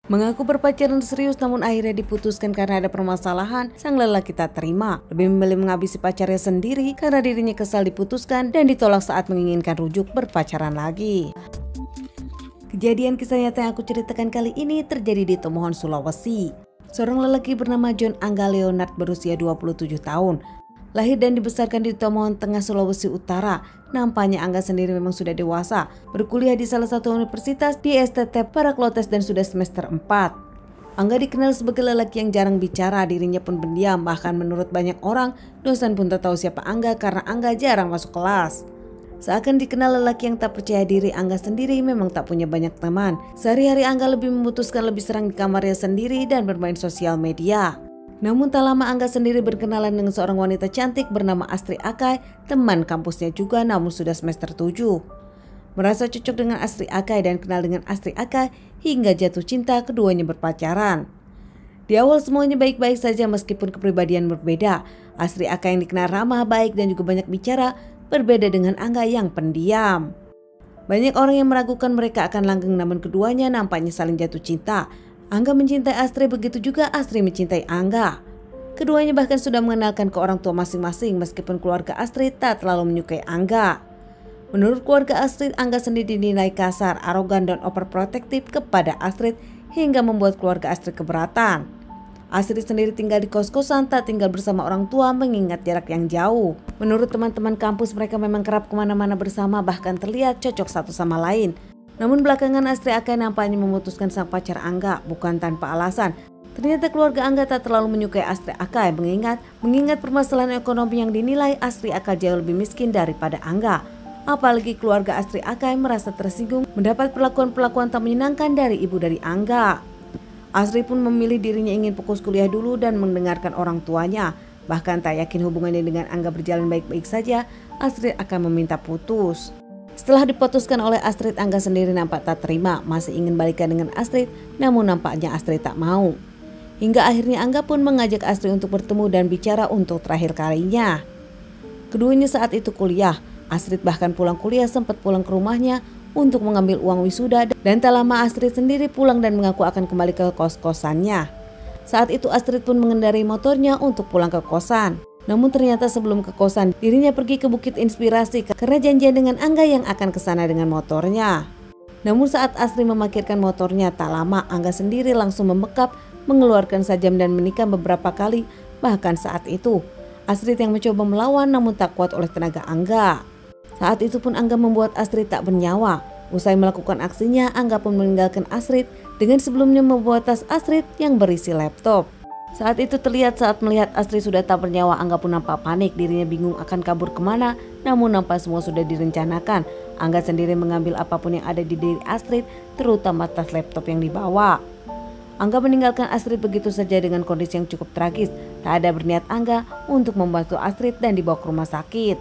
Mengaku berpacaran serius namun akhirnya diputuskan karena ada permasalahan, sang lelaki tak terima. Lebih memilih menghabisi pacarnya sendiri karena dirinya kesal diputuskan dan ditolak saat menginginkan rujuk berpacaran lagi. Kejadian kisah nyata yang aku ceritakan kali ini terjadi di Tomohon, Sulawesi. Seorang lelaki bernama John Angga Leonard berusia 27 tahun. Lahir dan dibesarkan di Tomohon Tengah, Sulawesi Utara. Nampaknya Angga sendiri memang sudah dewasa, berkuliah di salah satu universitas di STT Paraklotes dan sudah semester 4. Angga dikenal sebagai lelaki yang jarang bicara, dirinya pun pendiam, bahkan menurut banyak orang, dosen pun tak tahu siapa Angga karena Angga jarang masuk kelas. Seakan dikenal lelaki yang tak percaya diri, Angga sendiri memang tak punya banyak teman. Sehari-hari Angga lebih memutuskan lebih sering di kamarnya sendiri dan bermain sosial media. Namun tak lama Angga sendiri berkenalan dengan seorang wanita cantik bernama Astri Akai, teman kampusnya juga namun sudah semester 7. Merasa cocok dengan Astri Akai dan kenal dengan Astri Akai hingga jatuh cinta, keduanya berpacaran. Di awal semuanya baik-baik saja meskipun kepribadian berbeda. Astri Akai yang dikenal ramah, baik dan juga banyak bicara, berbeda dengan Angga yang pendiam. Banyak orang yang meragukan mereka akan langgeng namun keduanya nampaknya saling jatuh cinta. Angga mencintai Astri, begitu juga Astri mencintai Angga. Keduanya bahkan sudah mengenalkan ke orang tua masing-masing meskipun keluarga Astri tak terlalu menyukai Angga. Menurut keluarga Astrid, Angga sendiri dinilai kasar, arogan dan overprotektif kepada Astrid hingga membuat keluarga Astrid keberatan. Astrid sendiri tinggal di kos-kosan, tak tinggal bersama orang tua mengingat jarak yang jauh. Menurut teman-teman kampus mereka memang kerap kemana-mana bersama, bahkan terlihat cocok satu sama lain. Namun belakangan Astri Akai nampaknya memutuskan sang pacar Angga bukan tanpa alasan. Ternyata keluarga Angga tak terlalu menyukai Astri Akai mengingat permasalahan ekonomi yang dinilai Astri Akai jauh lebih miskin daripada Angga. Apalagi keluarga Astri Akai merasa tersinggung mendapat perlakuan-perlakuan tak menyenangkan dari ibu dari Angga. Astri pun memilih dirinya ingin fokus kuliah dulu dan mendengarkan orang tuanya. Bahkan tak yakin hubungannya dengan Angga berjalan baik-baik saja, Astrid akan meminta putus. Setelah diputuskan oleh Astrid, Angga sendiri nampak tak terima, masih ingin balikan dengan Astrid, namun nampaknya Astrid tak mau. Hingga akhirnya Angga pun mengajak Astrid untuk bertemu dan bicara untuk terakhir kalinya. Keduanya saat itu kuliah, Astrid bahkan pulang kuliah sempat pulang ke rumahnya untuk mengambil uang wisuda dan tak lama Astrid sendiri pulang dan mengaku akan kembali ke kos-kosannya. Saat itu Astrid pun mengendarai motornya untuk pulang ke kosan. Namun ternyata sebelum ke kosan, dirinya pergi ke Bukit Inspirasi karena janjian dengan Angga yang akan ke sana dengan motornya. Namun saat Astrid memarkirkan motornya, tak lama Angga sendiri langsung membekap, mengeluarkan sajam dan menikam beberapa kali. Bahkan saat itu, Astrid yang mencoba melawan namun tak kuat oleh tenaga Angga. Saat itu pun Angga membuat Astrid tak bernyawa. Usai melakukan aksinya, Angga pun meninggalkan Astrid dengan sebelumnya membawa tas Astrid yang berisi laptop. Saat itu terlihat saat melihat Astrid sudah tak bernyawa, Angga pun nampak panik, dirinya bingung akan kabur kemana, namun nampak semua sudah direncanakan. Angga sendiri mengambil apapun yang ada di diri Astrid, terutama tas laptop yang dibawa. Angga meninggalkan Astrid begitu saja dengan kondisi yang cukup tragis. Tak ada berniat Angga untuk membantu Astrid dan dibawa ke rumah sakit.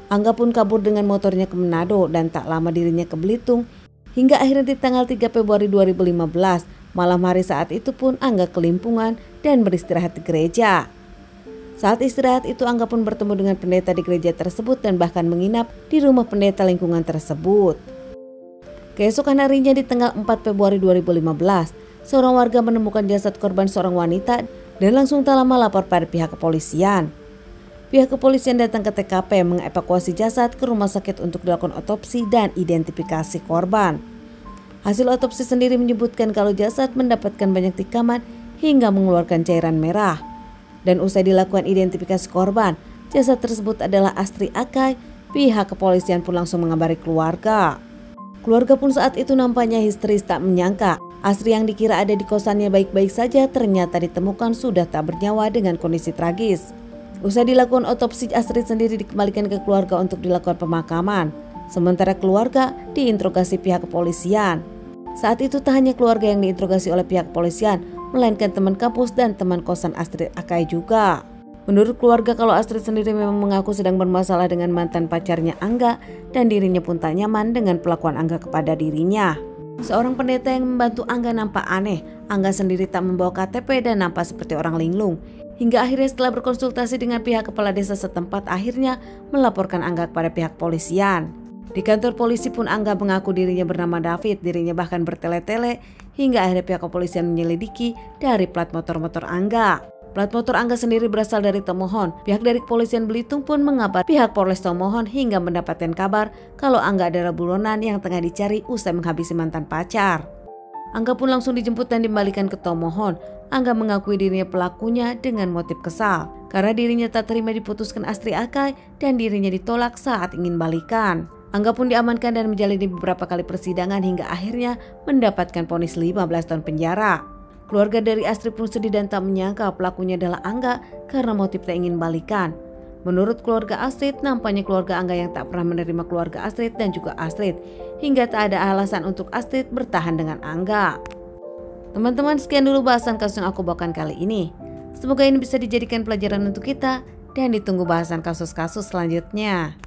Angga pun kabur dengan motornya ke Manado dan tak lama dirinya ke Belitung. Hingga akhirnya di tanggal 3 Februari 2015, malam hari saat itu pun Angga kelimpungan dan beristirahat di gereja. Saat istirahat itu Angga pun bertemu dengan pendeta di gereja tersebut dan bahkan menginap di rumah pendeta lingkungan tersebut. Keesokan harinya di tanggal 4 Februari 2015, seorang warga menemukan jasad korban seorang wanita dan langsung tak lama lapor pada pihak kepolisian. Pihak kepolisian datang ke TKP mengevakuasi jasad ke rumah sakit untuk dilakukan otopsi dan identifikasi korban. Hasil otopsi sendiri menyebutkan kalau jasad mendapatkan banyak tikaman hingga mengeluarkan cairan merah. Dan usai dilakukan identifikasi korban, jasad tersebut adalah Astri Akai. Pihak kepolisian pun langsung mengabari keluarga. Keluarga pun saat itu nampaknya histeris, tak menyangka Astri yang dikira ada di kosannya baik-baik saja ternyata ditemukan sudah tak bernyawa dengan kondisi tragis. Usai dilakukan otopsi, Astri sendiri dikembalikan ke keluarga untuk dilakukan pemakaman. Sementara keluarga diinterogasi pihak kepolisian. Saat itu tak hanya keluarga yang diinterogasi oleh pihak kepolisian, melainkan teman kampus dan teman kosan Astrid Akai juga. Menurut keluarga, kalau Astrid sendiri memang mengaku sedang bermasalah dengan mantan pacarnya Angga dan dirinya pun tak nyaman dengan perlakuan Angga kepada dirinya. Seorang pendeta yang membantu Angga nampak aneh. Angga sendiri tak membawa KTP dan nampak seperti orang linglung. Hingga akhirnya setelah berkonsultasi dengan pihak kepala desa setempat, akhirnya melaporkan Angga kepada pihak polisian. Di kantor polisi pun Angga mengaku dirinya bernama David, dirinya bahkan bertele-tele hingga akhirnya pihak kepolisian menyelidiki dari plat motor Angga. Plat motor Angga sendiri berasal dari Tomohon. Pihak dari kepolisian Belitung pun mengabar pihak Polres Tomohon hingga mendapatkan kabar kalau Angga adalah buronan yang tengah dicari usai menghabisi mantan pacar. Angga pun langsung dijemput dan dikembalikan ke Tomohon. Angga mengakui dirinya pelakunya dengan motif kesal karena dirinya tak terima diputuskan Astri Akai dan dirinya ditolak saat ingin balikan. Angga pun diamankan dan menjalani beberapa kali persidangan hingga akhirnya mendapatkan vonis 15 tahun penjara. Keluarga dari Astri pun sedih dan tak menyangka pelakunya adalah Angga karena motif tak ingin balikan. Menurut keluarga Astrid, nampaknya keluarga Angga yang tak pernah menerima keluarga Astrid dan juga Astrid, hingga tak ada alasan untuk Astrid bertahan dengan Angga. Teman-teman, sekian dulu bahasan kasus yang aku bawakan kali ini. Semoga ini bisa dijadikan pelajaran untuk kita dan ditunggu bahasan kasus-kasus selanjutnya.